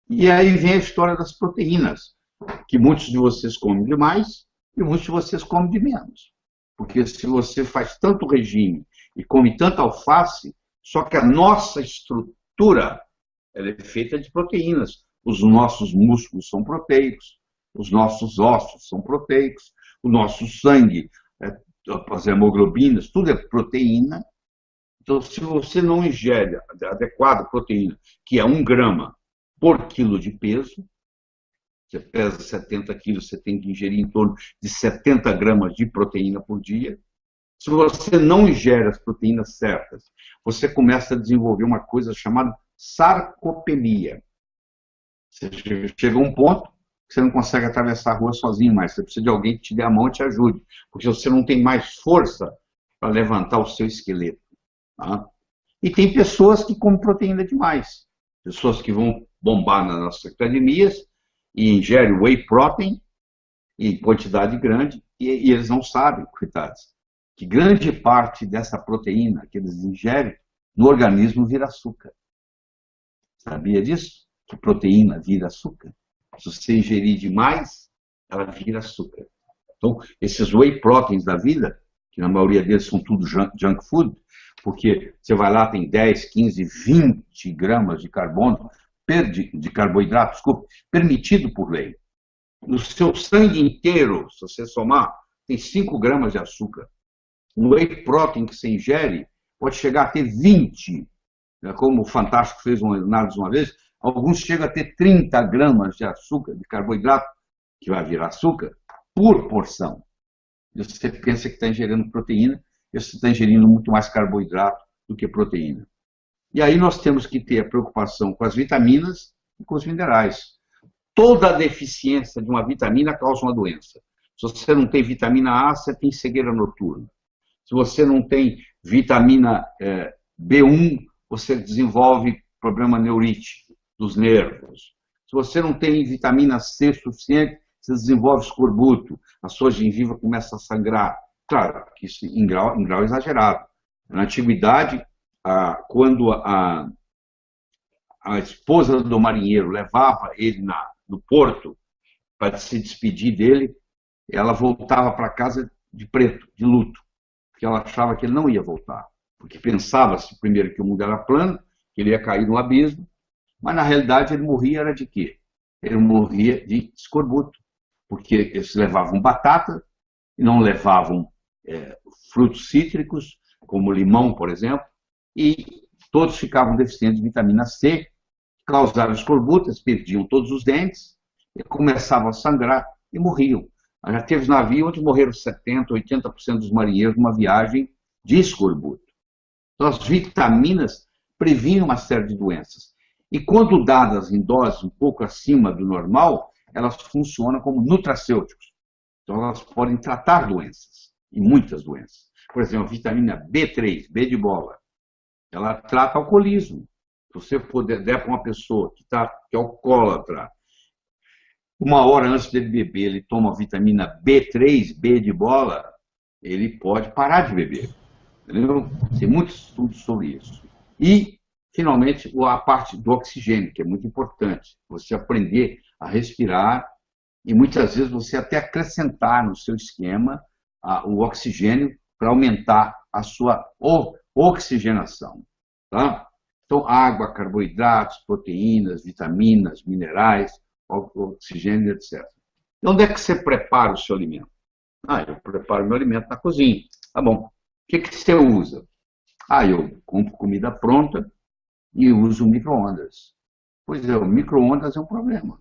E aí vem a história das proteínas, que muitos de vocês comem demais e muitos de vocês comem de menos. Porque se você faz tanto regime e come tanta alface, só que a nossa estrutura ela é feita de proteínas. Os nossos músculos são proteicos, os nossos ossos são proteicos, o nosso sangue, as hemoglobinas, tudo é proteína. Então, se você não ingere a adequada proteína, que é 1 grama por quilo de peso, você pesa 70 quilos, você tem que ingerir em torno de 70 gramas de proteína por dia. Se você não ingere as proteínas certas, você começa a desenvolver uma coisa chamada sarcopenia. Você chega a um ponto que você não consegue atravessar a rua sozinho mais. Você precisa de alguém que te dê a mão e te ajude, porque você não tem mais força para levantar o seu esqueleto. Tá? E tem pessoas que comem proteína demais. Pessoas que vão bombar nas nossas academias e ingerem whey protein em quantidade grande e eles não sabem, coitados, que grande parte dessa proteína que eles ingerem no organismo vira açúcar. Sabia disso? Que proteína vira açúcar. Se você ingerir demais, ela vira açúcar. Então, esses whey proteins da vida, que na maioria deles são tudo junk food, porque você vai lá, tem 10, 15, 20 gramas de carbono, de carboidrato, desculpa, permitido por lei. No seu sangue inteiro, se você somar, tem 5 gramas de açúcar. No whey protein que você ingere, pode chegar a ter 20. Como o Fantástico fez uma análise uma vez, alguns chegam a ter 30 gramas de açúcar, de carboidrato, que vai virar açúcar, por porção. E você pensa que está ingerindo proteína, e você está ingerindo muito mais carboidrato do que proteína. E aí nós temos que ter a preocupação com as vitaminas e com os minerais. Toda deficiência de uma vitamina causa uma doença. Se você não tem vitamina A, você tem cegueira noturna. Se você não tem vitamina B1, você desenvolve problema neurítico dos nervos. Se você não tem vitamina C suficiente, você desenvolve escorbuto, a sua gengiva começa a sangrar. Claro, que isso em grau exagerado. Na antiguidade, quando a esposa do marinheiro levava ele no porto para se despedir dele, ela voltava para casa de preto, de luto, porque ela achava que ele não ia voltar. Porque pensava-se, primeiro, que o mundo era plano, que ele ia cair no abismo, mas na realidade ele morria era de quê? Ele morria de escorbuto, porque eles levavam batata e não levavam frutos cítricos, como limão, por exemplo, e todos ficavam deficientes de vitamina C, causavam escorbuto, eles perdiam todos os dentes, e começavam a sangrar e morriam. Já teve navio onde morreram 70%, 80% dos marinheiros numa viagem de escorbuto. Então, as vitaminas previnem uma série de doenças. E quando dadas em doses um pouco acima do normal, elas funcionam como nutracêuticos. Então, elas podem tratar doenças, e muitas doenças. Por exemplo, a vitamina B3, B de bola, ela trata alcoolismo. Se você der para uma pessoa que é alcoólatra, 1 hora antes dele beber, ele toma a vitamina B3, B de bola, ele pode parar de beber. Entendeu? Tem muitos estudos sobre isso. E, finalmente, a parte do oxigênio, que é muito importante. Você aprender a respirar e, muitas vezes, você até acrescentar no seu esquema o oxigênio para aumentar a sua oxigenação. Tá? Então, água, carboidratos, proteínas, vitaminas, minerais, oxigênio, etc. E onde é que você prepara o seu alimento? Eu preparo meu alimento na cozinha. Tá bom. O que você usa? Eu compro comida pronta e uso micro-ondas. Pois é, o micro-ondas é um problema.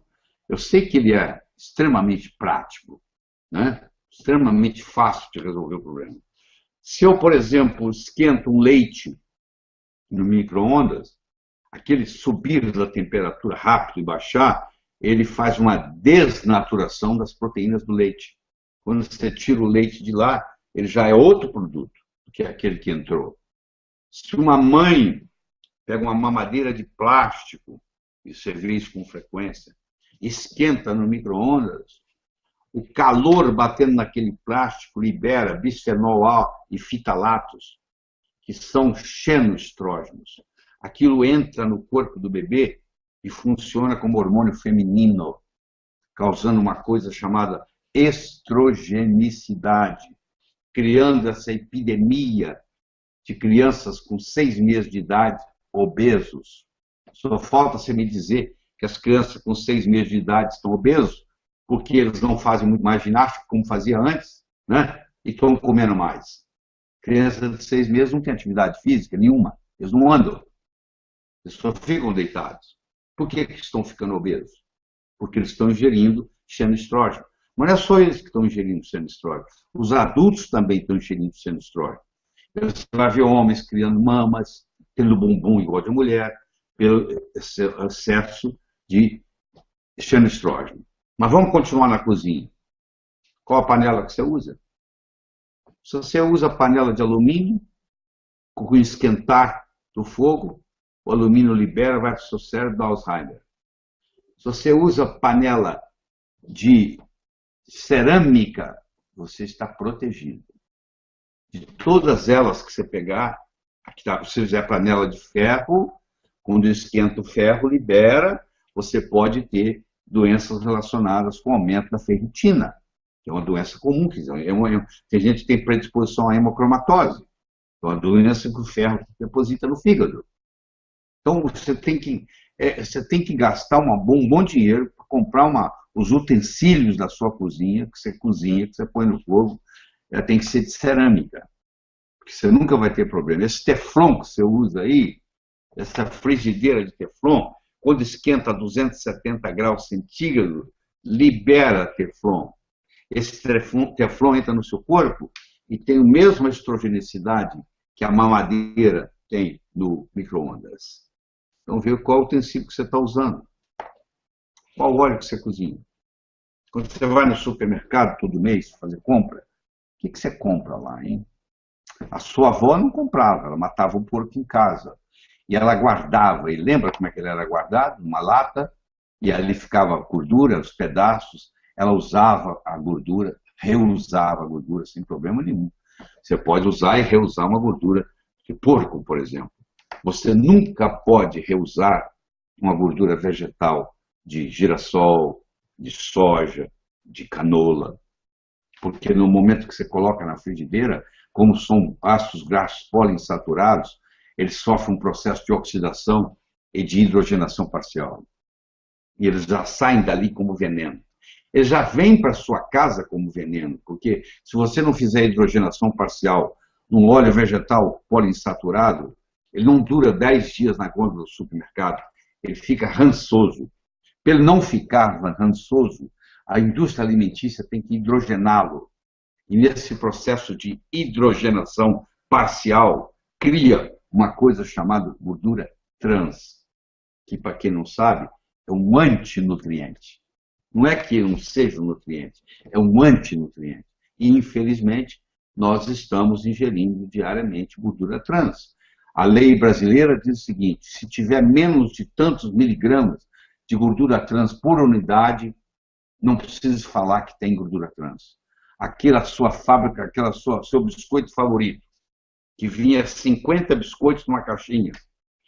Eu sei que ele é extremamente prático, né? Extremamente fácil de resolver o problema. Se eu, por exemplo, esquento um leite no micro-ondas, aquele subir da temperatura rápido e baixar, ele faz uma desnaturação das proteínas do leite. Quando você tira o leite de lá, ele já é outro produto do que aquele que entrou. Se uma mãe pega uma mamadeira de plástico, isso é visto com frequência, esquenta no micro-ondas, o calor batendo naquele plástico libera bisfenol A e fitalatos, que são xenoestrógenos. Aquilo entra no corpo do bebê e funciona como hormônio feminino, causando uma coisa chamada estrogenicidade, criando essa epidemia de crianças com 6 meses de idade obesos. Só falta você me dizer que as crianças com 6 meses de idade estão obesos porque eles não fazem muito mais ginástica como fazia antes, né? E estão comendo mais. Crianças de 6 meses não têm atividade física nenhuma, eles não andam, eles só ficam deitados. Por que estão ficando obesos? Porque eles estão ingerindo xenoestrógeno. Mas não é só eles que estão ingerindo xenoestrógeno, os adultos também estão ingerindo xenoestrógeno. Você vai ver homens criando mamas, tendo bumbum igual de mulher, pelo excesso de xenoestrógeno. Mas vamos continuar na cozinha. Qual a panela que você usa? Se você usa panela de alumínio, com o esquentar do fogo, o alumínio libera, vai para o seu cérebro, dá Alzheimer. Se você usa panela de cerâmica, você está protegido. De todas elas que você pegar, se fizer panela de ferro, quando esquenta o ferro, libera, você pode ter doenças relacionadas com o aumento da ferritina, que é uma doença comum, tem gente que tem predisposição à hemocromatose, é uma doença que o ferro deposita no fígado. Então, você tem que gastar um bom dinheiro para comprar os utensílios da sua cozinha, que você cozinha, que você põe no fogo, tem que ser de cerâmica, porque você nunca vai ter problema. Esse teflon que você usa aí, essa frigideira de teflon, quando esquenta a 270 graus centígrados, libera teflon. Esse teflon entra no seu corpo e tem a mesma estrogenicidade que a mamadeira tem no micro-ondas. Então, vê qual utensílio que você está usando. Qual óleo que você cozinha. Quando você vai no supermercado todo mês fazer compra, o que você compra lá, hein? A sua avó não comprava, ela matava o porco em casa. E ela guardava, e lembra como é que ele era guardado? Uma lata, e ali ficava a gordura, os pedaços, ela usava a gordura, reusava a gordura sem problema nenhum. Você pode usar e reusar uma gordura de porco, por exemplo. Você nunca pode reusar uma gordura vegetal de girassol, de soja, de canola, porque no momento que você coloca na frigideira, como são ácidos graxos poliinsaturados, eles sofrem um processo de oxidação e de hidrogenação parcial. E eles já saem dali como veneno. Eles já vêm para a sua casa como veneno, porque se você não fizer hidrogenação parcial num óleo vegetal poliinsaturado, ele não dura 10 dias na gôndola do supermercado, ele fica rançoso. Para ele não ficar rançoso, a indústria alimentícia tem que hidrogená-lo. E nesse processo de hidrogenação parcial, cria uma coisa chamada gordura trans, que, para quem não sabe, é um antinutriente. Não é que não seja um nutriente, é um antinutriente. E, infelizmente, nós estamos ingerindo diariamente gordura trans. A lei brasileira diz o seguinte: se tiver menos de tantos miligramas de gordura trans por unidade, não precisa falar que tem gordura trans. Aquela sua fábrica, seu biscoito favorito, que vinha 50 biscoitos numa caixinha,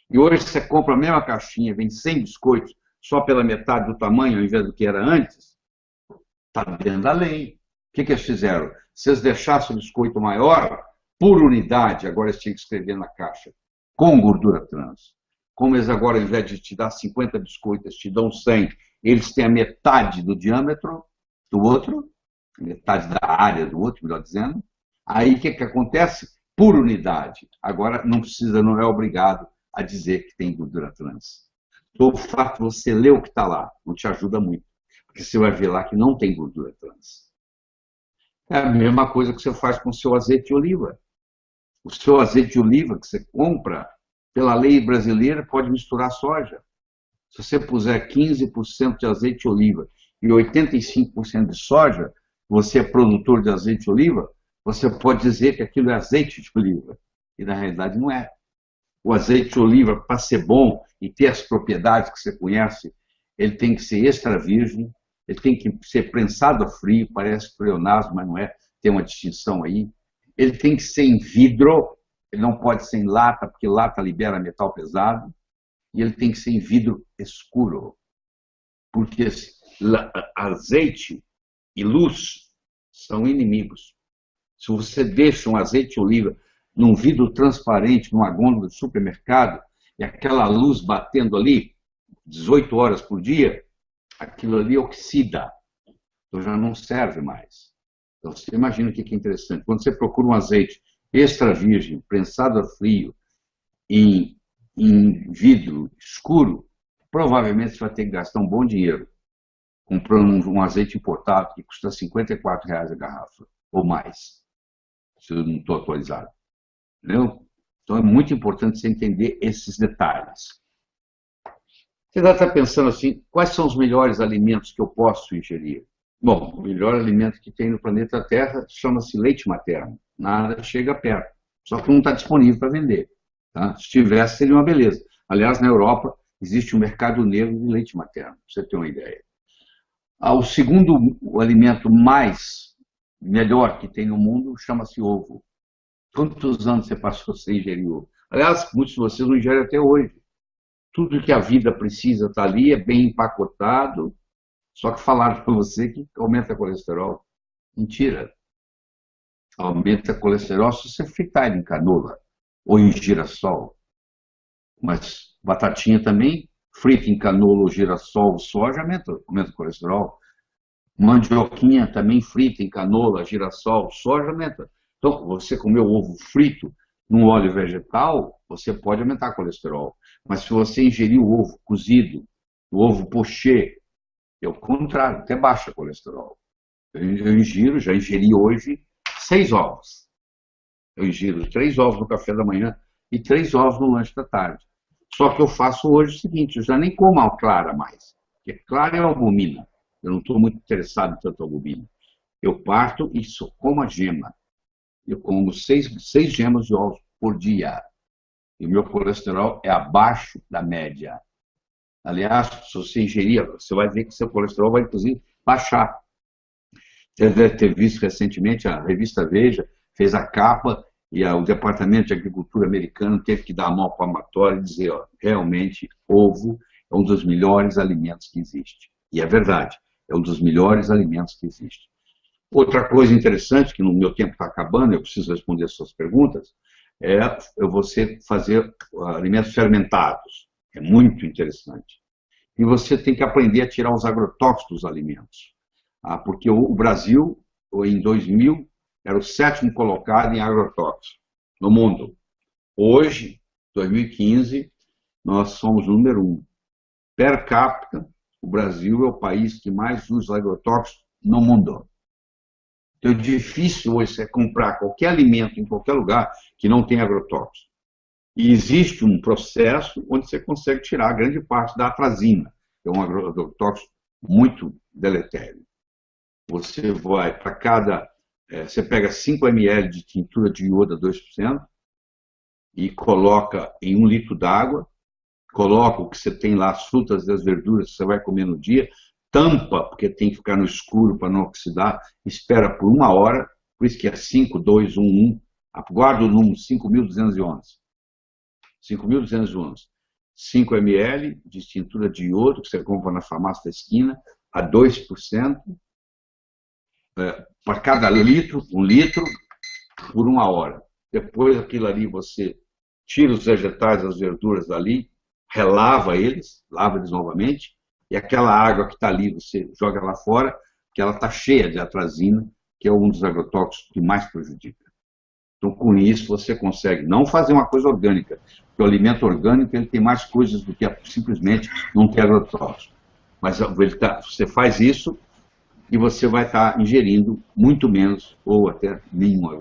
e hoje você compra a mesma caixinha, vem 100 biscoitos, só pela metade do tamanho, ao invés do que era antes, está dentro da lei. O que eles fizeram? Se eles deixassem o biscoito maior, por unidade, agora eles tinham que escrever na caixa, com gordura trans. Como eles agora, ao invés de te dar 50 biscoitos, te dão 100, eles têm a metade do diâmetro do outro, metade da área do outro, melhor dizendo. Aí o que acontece? Por unidade. Agora não precisa, não é obrigado a dizer que tem gordura trans. Então, o fato de você ler o que está lá não te ajuda muito, porque você vai ver lá que não tem gordura trans. É a mesma coisa que você faz com o seu azeite de oliva. O seu azeite de oliva que você compra, pela lei brasileira, pode misturar soja. Se você puser 15% de azeite de oliva e 85% de soja, você é produtor de azeite de oliva, você pode dizer que aquilo é azeite de oliva. E na realidade não é. O azeite de oliva, para ser bom e ter as propriedades que você conhece, ele tem que ser extra virgem, ele tem que ser prensado a frio, parece pleonasmo, mas não é, tem uma distinção aí. Ele tem que ser em vidro, ele não pode ser em lata, porque lata libera metal pesado. e ele tem que ser em vidro escuro, porque azeite e luz são inimigos. Se você deixa um azeite de oliva num vidro transparente, numa gôndola de supermercado, e aquela luz batendo ali, 18 horas por dia, aquilo ali oxida, então já não serve mais. Então você imagina o que é interessante. Quando você procura um azeite extra virgem, prensado a frio, em vidro escuro, provavelmente você vai ter que gastar um bom dinheiro comprando um azeite importado que custa R$ 54 a garrafa, ou mais, se eu não estou atualizado. Entendeu? Então é muito importante você entender esses detalhes. Você deve estar pensando assim, quais são os melhores alimentos que eu posso ingerir? Bom, o melhor alimento que tem no planeta Terra chama-se leite materno. Nada chega perto. Só que não está disponível para vender. Tá? Se tivesse, seria uma beleza. Aliás, na Europa, existe um mercado negro de leite materno, para você ter uma ideia. O segundo alimento melhor que tem no mundo chama-se ovo. Quantos anos você passou sem ingerir ovo? Aliás, muitos de vocês não ingerem até hoje. Tudo que a vida precisa está ali, é bem empacotado, só que falaram para você que aumenta colesterol. Mentira. Aumenta colesterol se você fritar ele em canola ou em girassol. Mas batatinha também, frita em canola ou girassol ou soja, aumenta o colesterol. Mandioquinha também frita em canola, girassol, soja, aumenta. Então, você comer o ovo frito num óleo vegetal, você pode aumentar o colesterol. Mas se você ingerir o ovo cozido, o ovo pochê, é o contrário, até baixa colesterol. Eu já ingeri hoje 6 ovos. Eu ingiro 3 ovos no café da manhã e 3 ovos no lanche da tarde. Só que eu faço hoje o seguinte, eu já nem como a clara mais. Porque clara é albumina. Eu não estou muito interessado em tanto albumina. Eu parto e só como a gema. Eu como 6 gemas de ovos por dia. E o meu colesterol é abaixo da média. Aliás, se você ingerir, você vai ver que seu colesterol vai, inclusive, baixar. Você deve ter visto recentemente, a revista Veja fez a capa e o Departamento de Agricultura americano teve que dar a mão palmatória e dizer, realmente, ovo é um dos melhores alimentos que existe. E é verdade, é um dos melhores alimentos que existe. Outra coisa interessante, que no meu tempo está acabando, eu preciso responder as suas perguntas, é você fazer alimentos fermentados. É muito interessante. E você tem que aprender a tirar os agrotóxicos dos alimentos. Porque o Brasil, em 2000, era o 7º colocado em agrotóxicos no mundo. Hoje, 2015, nós somos o número 1. Per capita, o Brasil é o país que mais usa agrotóxicos no mundo. Então é difícil hoje você comprar qualquer alimento em qualquer lugar que não tenha agrotóxico. E existe um processo onde você consegue tirar grande parte da atrazina, que é um agrotóxico muito deletério. Você vai para você pega 5 ml de tintura de iodo a 2% e coloca em 1 litro d'água, coloca o que você tem lá, as frutas e as verduras que você vai comer no dia, tampa, porque tem que ficar no escuro para não oxidar, espera por 1 hora, por isso que é 5, 2, 1, 1, guarda o número 5.211. 5.211. 5 ml de tintura de iodo, que você compra na farmácia da esquina, a 2%, para cada litro, 1 litro, por 1 hora. Depois aquilo ali você tira os vegetais, as verduras dali, relava eles, lava eles novamente, e aquela água que está ali, você joga lá fora, que ela está cheia de atrazina, que é um dos agrotóxicos que mais prejudica. Então, com isso, você consegue não fazer uma coisa orgânica, porque o alimento orgânico ele tem mais coisas do que simplesmente não ter agrotóxico. Mas você faz isso e você vai estar ingerindo muito menos ou até nenhum agrotóxico.